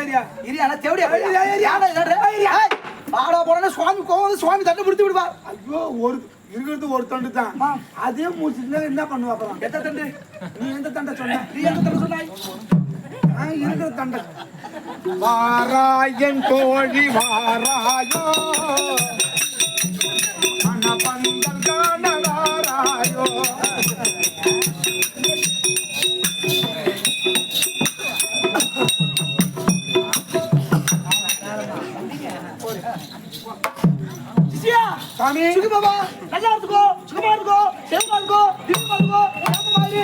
Area இரியா தேவடியா பாடா போனா சுவாமி கோவம் சுவாமி தட்டை பிடித்து விடுவா. ஐயோ ஒரு இருக்கிறது ஒரு தண்டு தான். அதே முடிச்சுட்டு என்ன பண்ணுவா அப்புறம்? எந்த தண்டு? நீ எந்த தண்டை சொன்ன? நீ எந்த தண்டை சொன்னாய்? இருக்கிற தண்டை வாராயன் தோழி வாராயோ மனபந்தம் காணவாராயோ. சாமி சுகி பாபா நல்லா இருந்துக்கோ, சுகமா இருக்கோ, சேவமா இருக்கோ, திவ்யமா இருக்கோ, மாதிரி